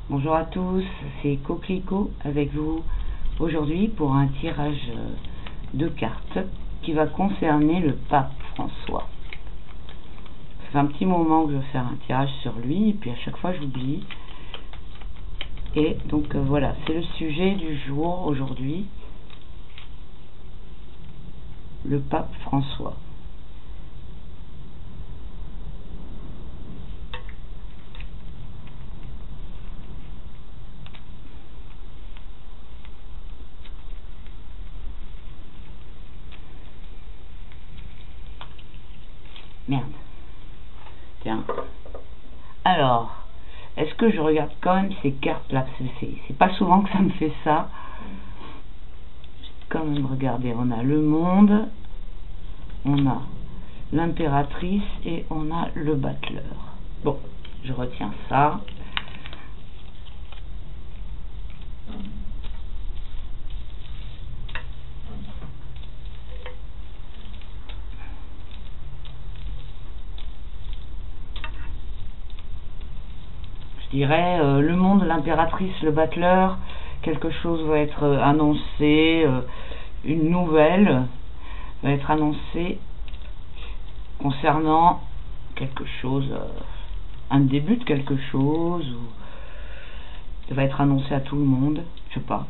Bonjour à tous, c'est Coquelicot avec vous aujourd'hui pour un tirage de cartes qui va concerner le pape François. Ça fait un petit moment que je veux faire un tirage sur lui et puis à chaque fois j'oublie. Et donc voilà, c'est le sujet du jour aujourd'hui, le pape François. Merde. Tiens. Alors, est-ce que je regarde quand même ces cartes-là? C'est pas souvent que ça me fait ça. Je vais quand même regarder. On a le monde, on a l'impératrice et on a le battleur. Bon, je retiens ça. Je dirais le monde, l'impératrice, le battleur, quelque chose va être annoncé, une nouvelle va être annoncée concernant quelque chose, un début de quelque chose, ou ça va être annoncé à tout le monde, je sais pas.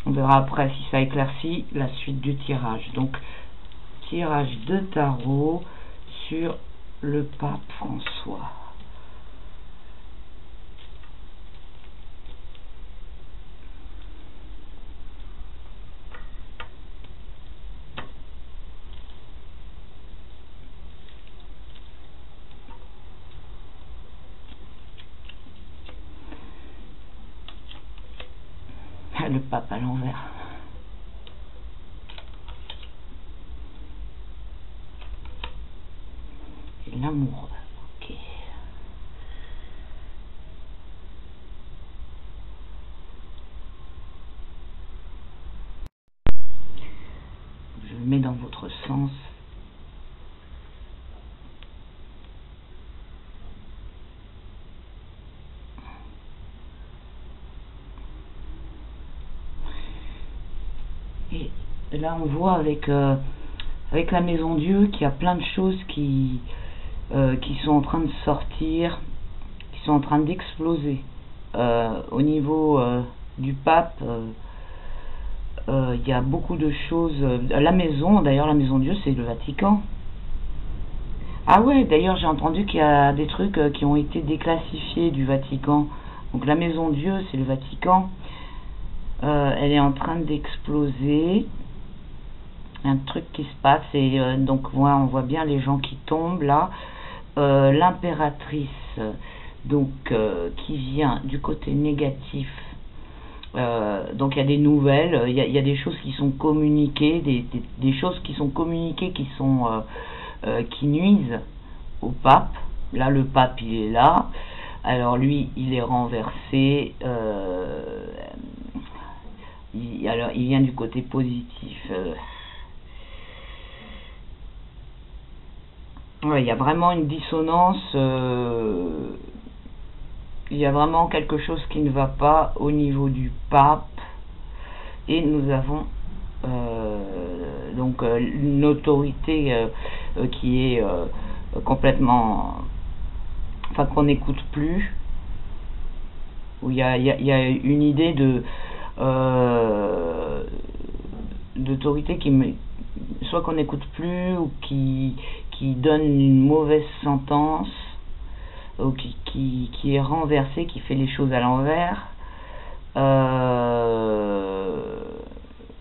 On verra après si ça éclaircit la suite du tirage. Donc, tirage de tarot sur le pape François. Le pape à l'envers. Et l'amour. Ok. Je le mets dans votre sens. Et là, on voit avec la Maison Dieu qu'il y a plein de choses qui sont en train de sortir, qui sont en train d'exploser. Au niveau du pape, il y a beaucoup de choses. La Maison Dieu, c'est le Vatican. Ah ouais, d'ailleurs, j'ai entendu qu'il y a des trucs qui ont été déclassifiés du Vatican. Donc la Maison Dieu, c'est le Vatican. Elle est en train d'exploser. Un truc qui se passe et donc on voit bien les gens qui tombent là. L'impératrice donc qui vient du côté négatif. Donc il y a des nouvelles, il y a des choses qui sont communiquées, des choses qui sont communiquées qui sont qui nuisent au pape. Là le pape il est là. Alors lui il est renversé. Alors il vient du côté positif. Ouais, il y a vraiment une dissonance. Il y a vraiment quelque chose qui ne va pas au niveau du pape. Et nous avons donc une autorité qui est complètement, enfin qu'on n'écoute plus, où il y a une idée de d'autorité qui soit qu'on n'écoute plus ou qui donne une mauvaise sentence ou qui est renversée, qui fait les choses à l'envers.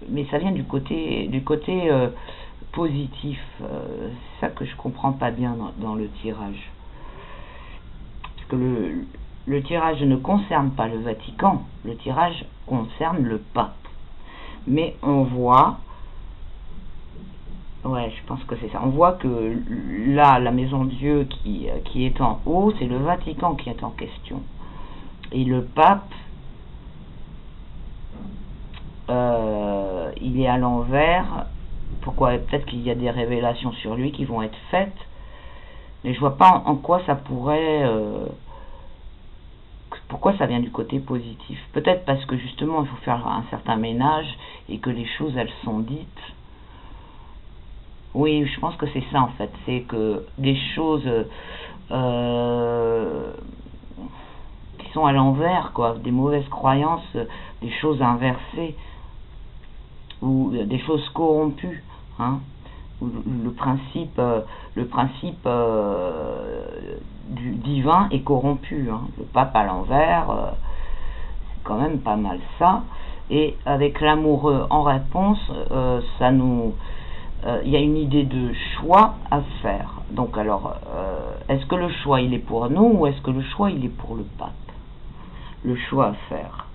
Mais ça vient du côté positif. C'est ça que je comprends pas bien dans le tirage. Parce que le tirage ne concerne pas le Vatican, le tirage concerne le pape. Mais on voit, ouais, je pense que c'est ça. On voit que là, la Maison Dieu qui est en haut, c'est le Vatican qui est en question. Et le pape, il est à l'envers. Pourquoi? Peut-être qu'il y a des révélations sur lui qui vont être faites. Mais je vois pas en quoi ça pourrait... pourquoi ça vient du côté positif? Peut-être parce que justement il faut faire un certain ménage et que les choses elles sont dites. Oui, je pense que c'est ça en fait, c'est que des choses qui sont à l'envers, quoi, des mauvaises croyances, des choses inversées ou des choses corrompues, hein, où le principe du divin est corrompu, hein. Le pape à l'envers, c'est quand même pas mal ça. Et avec l'amoureux en réponse, il y a une idée de choix à faire. Donc alors, est-ce que le choix il est pour nous ou est-ce que le choix il est pour le pape? Le choix à faire.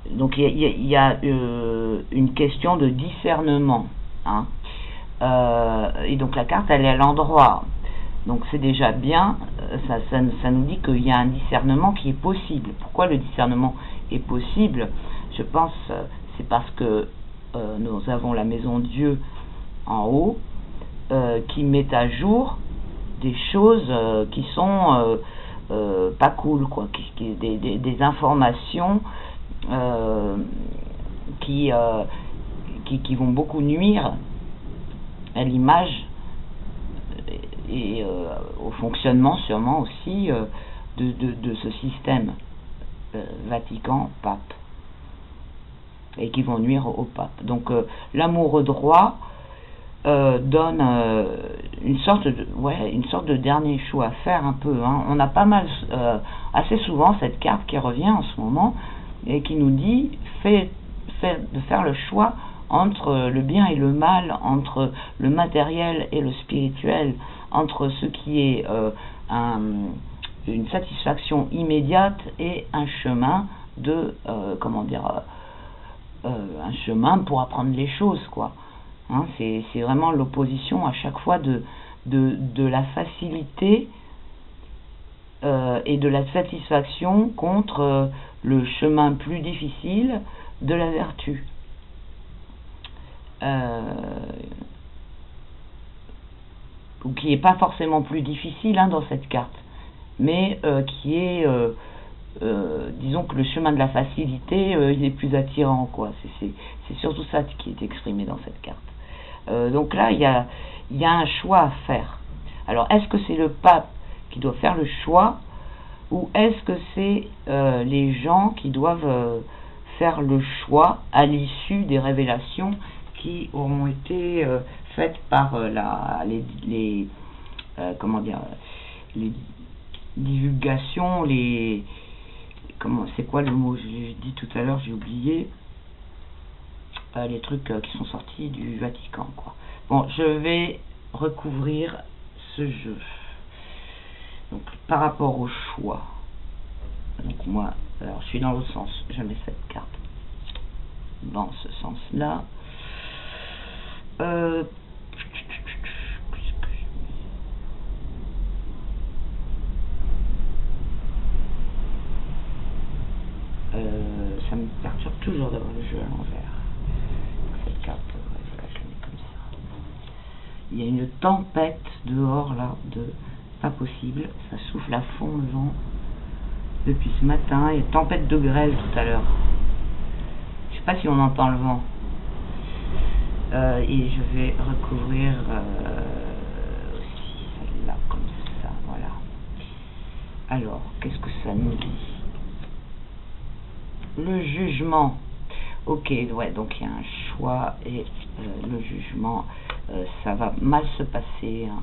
Donc il y a une question de discernement, hein. Et donc la carte elle est à l'endroit. Donc c'est déjà bien, ça nous dit qu'il y a un discernement qui est possible. Pourquoi le discernement est possible? Je pense c'est parce que nous avons la maison Dieu en haut qui met à jour des choses qui sont pas cool, quoi, des informations qui vont beaucoup nuire à l'image et au fonctionnement sûrement aussi de ce système Vatican-Pape, et qui vont nuire au pape. Donc l'amoureux droit donne une sorte de dernier choix à faire un peu, hein. On a pas mal assez souvent cette carte qui revient en ce moment et qui nous dit de faire le choix entre le bien et le mal, entre le matériel et le spirituel, entre ce qui est une satisfaction immédiate et un chemin de un chemin pour apprendre les choses, quoi, hein. C'est vraiment l'opposition à chaque fois de la facilité et de la satisfaction contre le chemin plus difficile de la vertu. Ou qui n'est pas forcément plus difficile, hein, dans cette carte, mais qui est disons que le chemin de la facilité il est plus attirant, quoi. C'est surtout ça qui est exprimé dans cette carte. Donc là il y a un choix à faire. Alors est-ce que c'est le pape qui doit faire le choix, ou est-ce que c'est les gens qui doivent faire le choix à l'issue des révélations qui auront été faites par les divulgations, c'est quoi le mot, j'ai dit tout à l'heure, j'ai oublié, les trucs qui sont sortis du Vatican, quoi. Bon, je vais recouvrir ce jeu. Donc par rapport au choix, donc moi, alors je suis dans l'autre sens, je mets cette carte dans ce sens là. Ça me perturbe toujours d'avoir le jeu à l'envers. Cette carte, voilà, je la mets comme ça. Il y a une tempête dehors là, pas possible. Ça souffle à fond le vent depuis ce matin. Il y a une tempête de grêle tout à l'heure. Je sais pas si on entend le vent. Et je vais recouvrir aussi celle-là comme ça, voilà. Alors, qu'est-ce que ça nous dit? Le jugement. Ok, ouais, donc il y a un choix et le jugement, ça va mal se passer, hein.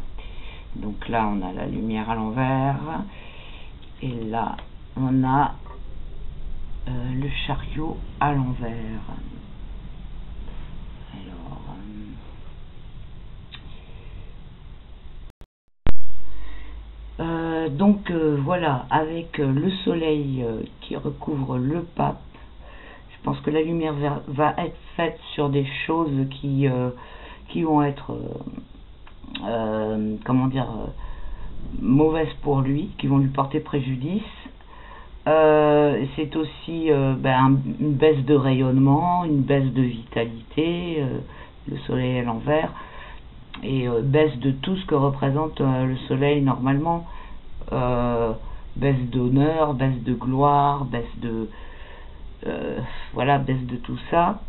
Donc là, on a la lumière à l'envers. Et là, on a le chariot à l'envers. Alors, donc voilà, avec le soleil qui recouvre le pape, je pense que la lumière va être faite sur des choses qui vont être mauvaises pour lui, qui vont lui porter préjudice. C'est aussi une baisse de rayonnement, une baisse de vitalité, le soleil à l'envers, et baisse de tout ce que représente le soleil normalement, baisse d'honneur, baisse de gloire, baisse de voilà, baisse de tout ça.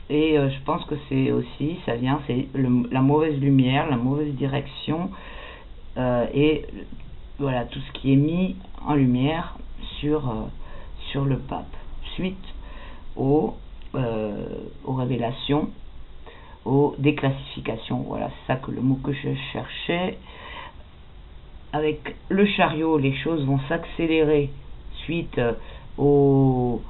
Je pense que c'est aussi, ça vient, c'est la mauvaise lumière, la mauvaise direction, et voilà, tout ce qui est mis en lumière sur le pape, suite aux révélations, aux déclassifications. Voilà, c'est ça que le mot que je cherchais. Avec le chariot, les choses vont s'accélérer suite aux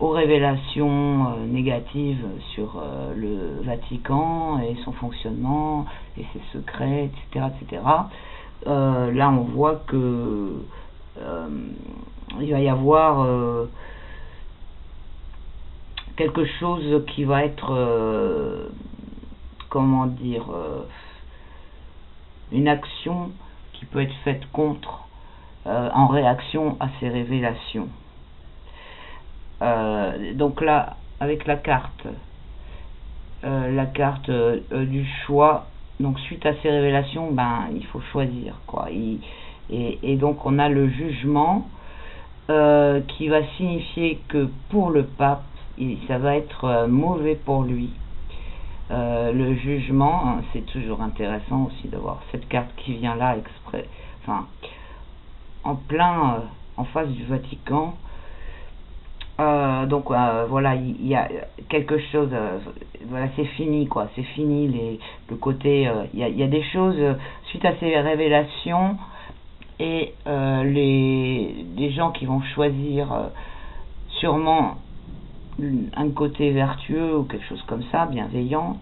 révélations négatives sur le Vatican et son fonctionnement et ses secrets, etc., etc. Là, on voit que il va y avoir quelque chose qui va être, comment dire, une action qui peut être faite contre, en réaction à ces révélations. Donc là, avec la carte du choix, donc suite à ces révélations, ben il faut choisir, quoi. Et donc on a le jugement qui va signifier que pour le pape, ça va être mauvais pour lui. Le jugement, hein, c'est toujours intéressant aussi d'avoir cette carte qui vient là exprès, enfin en plein en face du Vatican. Donc voilà, il y a quelque chose, voilà, c'est fini, quoi, c'est fini le côté, il y a des choses suite à ces révélations, et les gens qui vont choisir sûrement un côté vertueux ou quelque chose comme ça, bienveillant,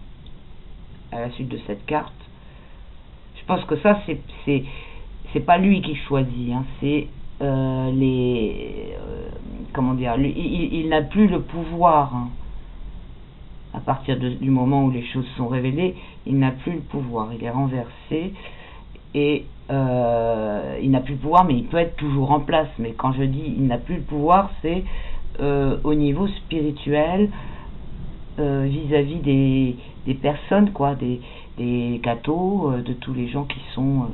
à la suite de cette carte. Je pense que ça, c'est pas lui qui choisit, hein, c'est comment dire, il n'a plus le pouvoir, hein. À partir du moment où les choses sont révélées, il n'a plus le pouvoir, il est renversé, et il n'a plus le pouvoir, mais il peut être toujours en place. Mais quand je dis il n'a plus le pouvoir, c'est au niveau spirituel, vis-à-vis des personnes, quoi, des cathos, de tous les gens qui sont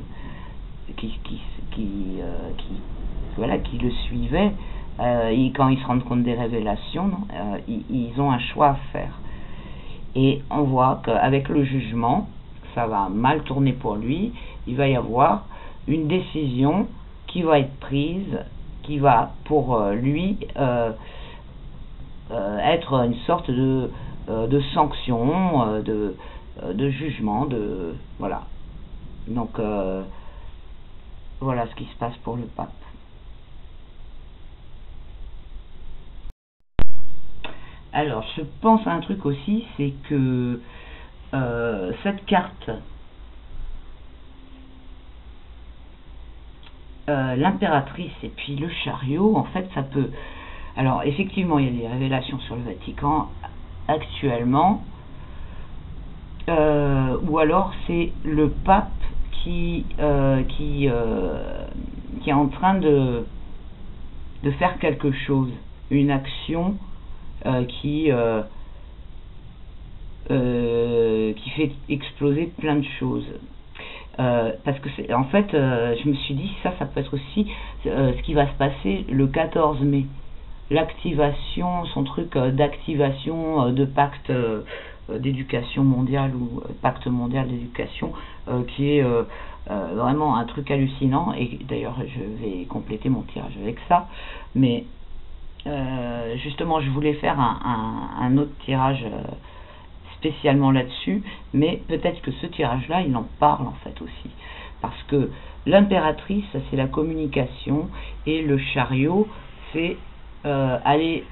voilà, qui le suivaient, et quand ils se rendent compte des révélations, ils ont un choix à faire. Et on voit qu'avec le jugement, ça va mal tourner pour lui. Il va y avoir une décision qui va être prise, qui va pour lui être une sorte de sanction, de jugement, voilà. Donc voilà ce qui se passe pour le pape. Alors, je pense à un truc aussi, c'est que cette carte, l'impératrice et puis le chariot, en fait, ça peut... Alors, effectivement, il y a des révélations sur le Vatican actuellement, ou alors c'est le pape qui est en train de faire quelque chose, une action qui fait exploser plein de choses. Parce que en fait, je me suis dit, ça peut être aussi ce qui va se passer le 14 mai. L'activation, son truc d'activation de pacte d'éducation mondiale, ou pacte mondial d'éducation, qui est vraiment un truc hallucinant. Et d'ailleurs, je vais compléter mon tirage avec ça. Mais justement, je voulais faire un autre tirage spécialement là-dessus, mais peut-être que ce tirage-là, il en parle en fait aussi. Parce que l'impératrice, c'est la communication, et le chariot, c'est aller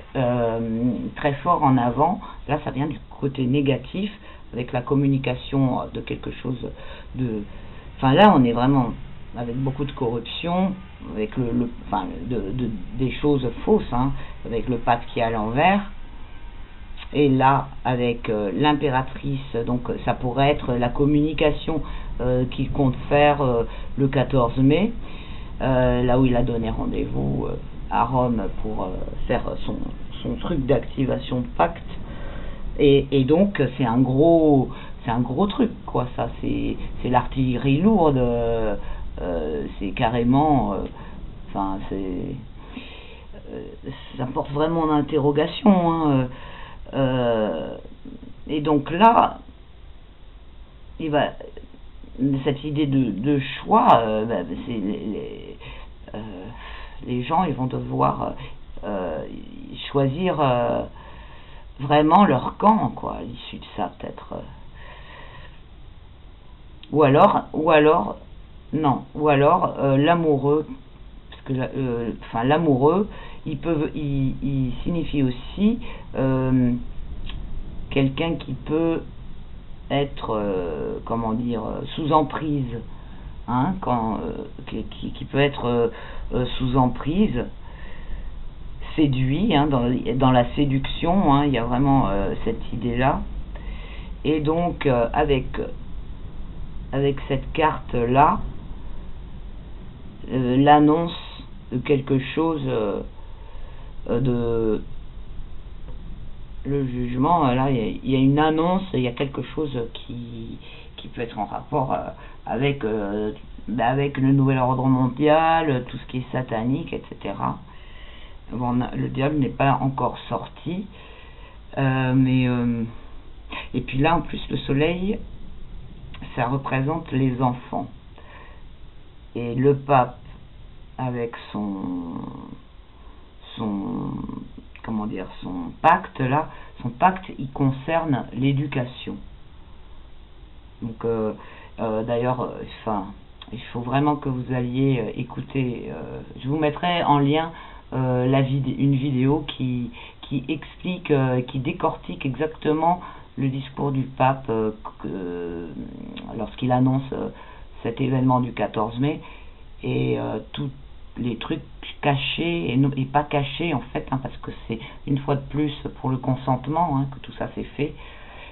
très fort en avant. Là, ça vient du côté négatif, avec la communication de quelque chose de... Enfin, là, on est vraiment avec beaucoup de corruption, avec des choses fausses, hein, avec le pape qui est à l'envers. Et là, avec l'impératrice, donc ça pourrait être la communication qu'il compte faire le 14 mai, là où il a donné rendez-vous à Rome pour faire son truc d'activation de pacte. Et donc c'est un gros truc, quoi. Ça, c'est l'artillerie lourde c'est carrément, enfin ça porte vraiment en interrogation, hein, et donc là, cette idée de choix, c'est les gens, ils vont devoir choisir vraiment leur camp, quoi, à l'issue de ça, peut-être. Ou alors, non, ou alors l'amoureux, parce que l'amoureux, il signifie aussi quelqu'un qui peut être, comment dire, sous emprise, hein, qui peut être sous emprise, séduit, hein, dans la séduction, hein, il y a vraiment cette idée-là. Et donc, avec cette carte-là, l'annonce de quelque chose, le jugement, là, il y a une annonce, il y a quelque chose qui peut être en rapport avec le nouvel ordre mondial, tout ce qui est satanique, etc. Bon, le diable n'est pas encore sorti, et puis là, en plus, le soleil, ça représente les enfants. Et le pape, avec son pacte là, son pacte, il concerne l'éducation. Donc d'ailleurs, il faut vraiment que vous alliez écouter. Je vous mettrai en lien une vidéo qui explique, qui décortique exactement le discours du pape lorsqu'il annonce cet événement du 14 mai, et tous les trucs cachés et pas cachés, en fait, hein, parce que c'est une fois de plus pour le consentement, hein, que tout ça s'est fait.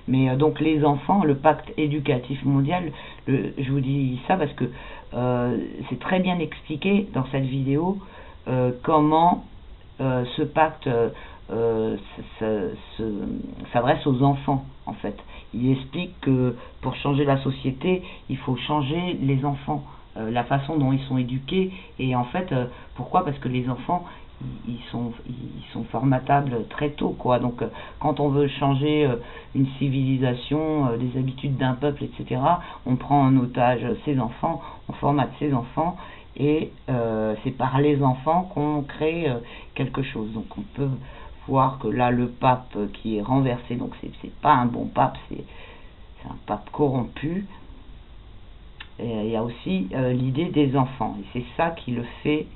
Mais donc les enfants, le pacte éducatif mondial, je vous dis ça parce que c'est très bien expliqué dans cette vidéo comment ce pacte s'adresse aux enfants, en fait. Il explique que pour changer la société, il faut changer les enfants, la façon dont ils sont éduqués, et en fait, pourquoi? Parce que les enfants, ils sont formatables très tôt, quoi. Donc quand on veut changer une civilisation, des habitudes d'un peuple, etc., on prend en otage ses enfants, on formate ses enfants, et c'est par les enfants qu'on crée quelque chose. Donc on peut voir que là, le pape qui est renversé, donc c'est pas un bon pape, c'est un pape corrompu. Et il y a aussi l'idée des enfants, et c'est ça qui le fait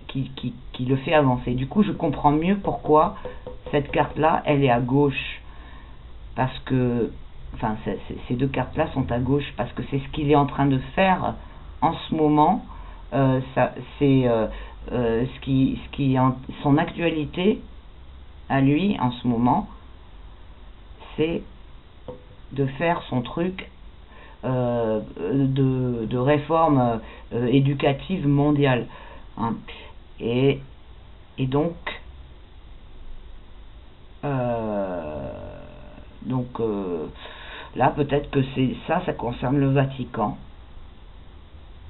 qui le fait avancer. Du coup, je comprends mieux pourquoi cette carte-là, elle est à gauche. Parce que, enfin, ces deux cartes-là sont à gauche, parce que c'est ce qu'il est en train de faire en ce moment. C'est ce qui est son actualité à lui en ce moment, c'est de faire son truc de réforme éducative mondiale, hein. Et donc là, peut-être que ça concerne le Vatican,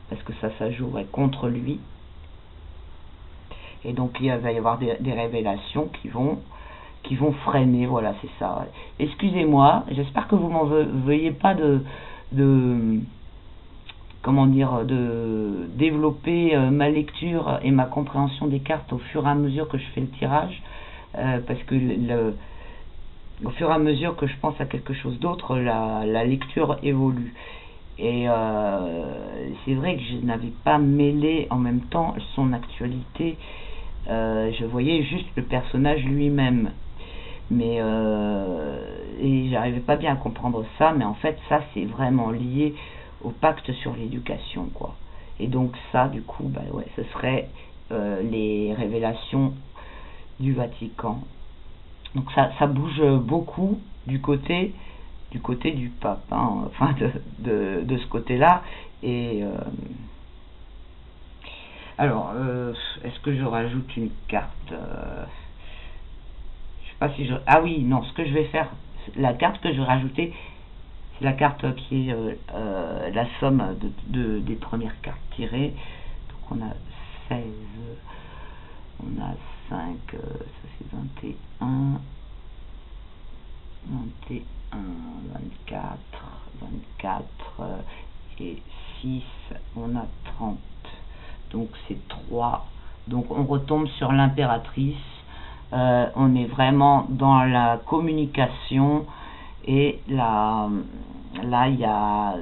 parce que ça jouerait contre lui, et donc il va y avoir des révélations qui vont freiner, voilà, c'est ça. Excusez-moi, j'espère que vous m'en veuillez pas de développer ma lecture et ma compréhension des cartes au fur et à mesure que je fais le tirage, parce que au fur et à mesure que je pense à quelque chose d'autre, la lecture évolue. Et c'est vrai que je n'avais pas mêlé en même temps son actualité, je voyais juste le personnage lui-même, mais et j'arrivais pas bien à comprendre ça, mais en fait ça c'est vraiment lié au pacte sur l'éducation, quoi. Et donc ça, du coup, bah ouais, ce serait les révélations du Vatican. Donc ça bouge beaucoup du côté du pape, hein, enfin de ce côté-là. Et alors, est-ce que je rajoute une carte? Je sais pas si ah oui, non, ce que je vais faire, la carte que je vais rajouter, C'est la carte qui est la somme des premières cartes tirées. Donc on a 16, on a 5, ça c'est 21, 24 et 6, on a 30. Donc c'est 3. Donc on retombe sur l'impératrice. On est vraiment dans la communication et là il y a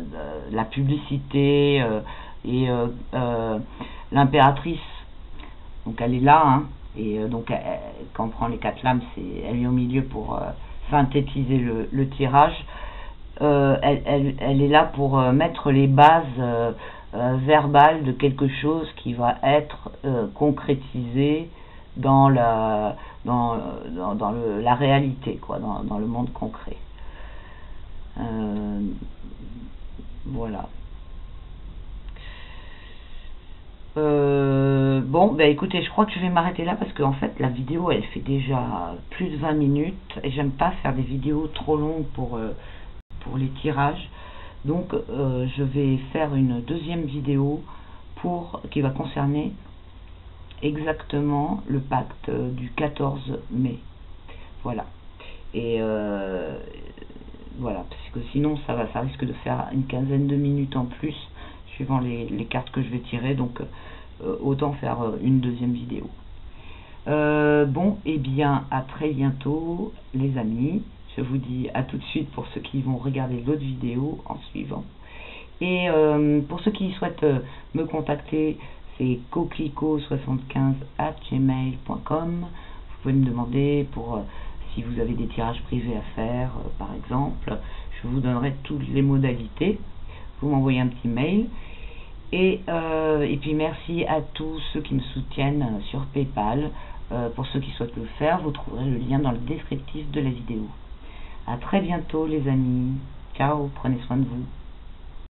la publicité et l'impératrice. Donc elle est là, hein, et donc quand on prend les 4 lames, elle est au milieu pour synthétiser le tirage. Elle est là pour mettre les bases verbales de quelque chose qui va être concrétisé dans la réalité, quoi, dans le monde concret. Voilà. Bon, bah écoutez, je crois que je vais m'arrêter là parce qu'en fait la vidéo elle fait déjà plus de 20 minutes et j'aime pas faire des vidéos trop longues pour les tirages. Donc je vais faire une deuxième vidéo qui va concerner exactement le pacte du 14 mai. Voilà. Et voilà, parce que sinon ça risque de faire une quinzaine de minutes en plus suivant les cartes que je vais tirer, donc autant faire une deuxième vidéo. Bon, et bien à très bientôt les amis. Je vous dis à tout de suite pour ceux qui vont regarder l'autre vidéo en suivant. Et pour ceux qui souhaitent me contacter, c'est coquelicot75@gmail.com. Vous pouvez me demander si vous avez des tirages privés à faire, par exemple. Je vous donnerai toutes les modalités. Vous m'envoyez un petit mail. Et puis merci à tous ceux qui me soutiennent sur PayPal. Pour ceux qui souhaitent le faire, vous trouverez le lien dans le descriptif de la vidéo. À très bientôt les amis. Ciao, prenez soin de vous.